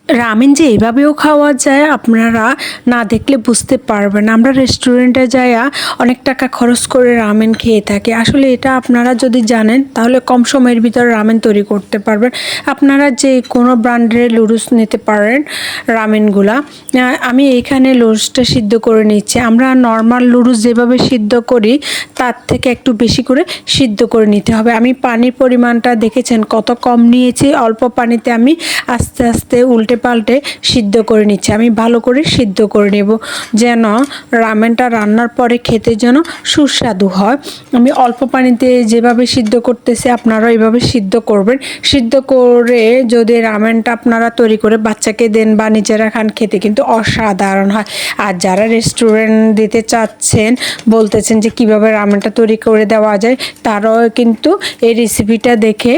Ramen যে এভাবেও খাওয়া যায় আপনারা না দেখলে বুঝতে পারবেন। আমরা রেস্টুরেন্টে যাইয়া অনেক টাকা খরচ করে রামেন খেয়ে থাকি। আসলে এটা আপনারা যদি জানেন তাহলে কম সময়ের ভিতরে রামেন তৈরি করতে পারবেন। আপনারা যে কোনো ব্র্যান্ডের লুডুস নিতে পারেন রামেনগুলা। আমি এখানে লুডুসটা সিদ্ধ করে নিচ্ছি। আমরা নর্মাল লুডুস যেভাবে সিদ্ধ করি তার থেকে একটু বেশি করে সিদ্ধ করে নিতে হবে। আমি পানির পরিমাণটা দেখেছেন কত কম নিয়েছি। অল্প পানিতে আমি আস্তে আস্তে উল্টে পাল্টে সিদ্ধ করে নিচ্ছি। আমি ভালো করে সিদ্ধ করে নেব যেন রামেনটা রান্নার পরে খেতে যেন সুস্বাদু হয়। আমি অল্প পানিতে যেভাবে সিদ্ধ করতেছি আপনারা এইভাবে সিদ্ধ করবেন। সিদ্ধ করে যদি রামেনটা আপনারা তৈরি করে বাচ্চাকে দেন বা নিজেরা খান খেতে কিন্তু অসাধারণ হয়। আর যারা রেস্টুরেন্ট দিতে চাচ্ছেন বলতেছেন যে কিভাবে রামেনটা তৈরি করে দেওয়া যায় তারাও কিন্তু এই রেসিপিটা দেখে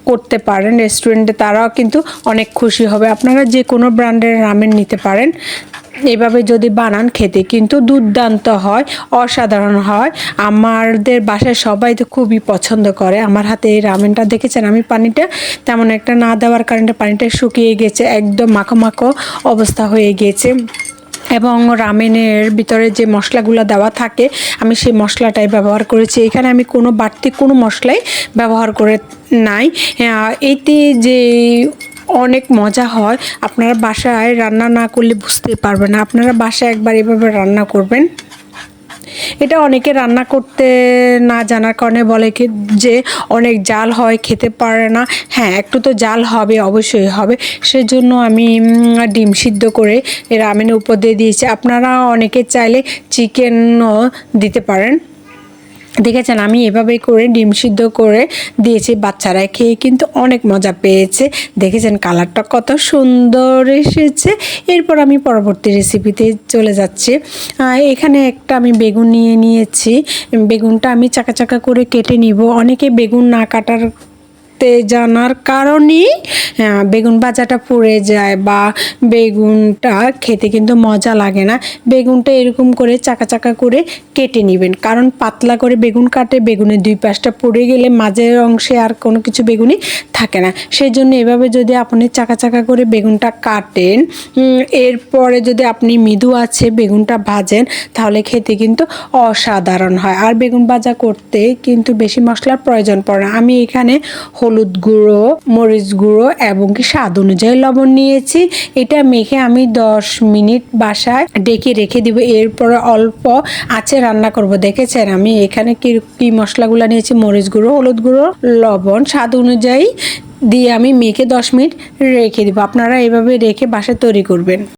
করতে পারেন রেস্টুরেন্টে, তারাও কিন্তু অনেক খুশি হবে। আপনারা যে কোনো ব্র্যান্ডের রামেন নিতে পারেন। এভাবে যদি বানান খেতে কিন্তু দুর্দান্ত হয়, অসাধারণ হয়। আমাদের বাসায় সবাই তো খুবই পছন্দ করে আমার হাতে এই রামেনটা। দেখেছেন আমি পানিটা তেমন একটা না দেওয়ার কারণে পানিটা শুকিয়ে গেছে, একদম মাখো মাখো অবস্থা হয়ে গিয়েছে। এবং রামেনের ভিতরে যে মশলাগুলো দেওয়া থাকে আমি সেই মশলাটাই ব্যবহার করেছি। এখানে আমি কোনো বাড়তি কোনো মশলাই ব্যবহার করে নাই। এতে যে অনেক মজা হয়, আপনারা বাসায় রান্না না করলে বুঝতে পারবেন না। আপনারা বাসায় একবার এভাবে রান্না করবেন। এটা অনেকে রান্না করতে না জানার কারণে বলে কি যে অনেক জাল হয়, খেতে পারে না। হ্যাঁ, একটু তো জাল হবে, অবশ্যই হবে। সেজন্য আমি ডিম সিদ্ধ করে রামেনের উপর দিয়ে দিয়েছি। আপনারা অনেকে চাইলে চিকেনও দিতে পারেন। দেখেছেন আমি এভাবেই করে ডিম সিদ্ধ করে দিয়েছি, বাচ্চারা খেয়ে কিন্তু অনেক মজা পেয়েছে। দেখেছেন কালারটা কত সুন্দর এসেছে। এরপর আমি পরবর্তী রেসিপিতে চলে যাচ্ছি। এখানে একটা আমি বেগুন নিয়ে নিয়েছি। বেগুনটা আমি চাকা চাকা করে কেটে নিব। অনেকে বেগুন না কাটার জানার কারণেই বেগুন ভাজাটা পুড়ে যায় বা বেগুনটা খেতে কিন্তু মজা লাগে না। বেগুনটা এরকম করে চাকা চাকা করে কেটে নেবেন, কারণ পাতলা করে বেগুন কাটে বেগুনের দুই পাশটা পুড়ে গেলে মাঝের অংশে আর কোনো কিছু বেগুনই থাকে না। সেই জন্য এভাবে যদি আপনি চাকা চাকা করে বেগুনটা কাটেন, এরপরে যদি আপনি মৃদু আছে বেগুনটা ভাজেন তাহলে খেতে কিন্তু অসাধারণ হয়। আর বেগুন ভাজা করতে কিন্তু বেশি মশলার প্রয়োজন পড়ে না। আমি এখানে হলুদ গুঁড়ো, মরিচ গুঁড়ো এবং কি স্বাদ অনুযায়ী লবণ নিয়েছি। এটা মেখে আমি 10 মিনিট বাসায় ডেকে রেখে দিব। এরপরে অল্প আঁচে রান্না করব। দেখেছেন আমি এখানে কি মশলাগুলো নিয়েছি, মরিচ গুঁড়ো, হলুদ গুঁড়ো, লবণ স্বাদ অনুযায়ী দিয়ে আমি মেখে 10 মিনিট রেখে দিব। আপনারা এভাবে রেখে বাসায় তৈরি করবেন।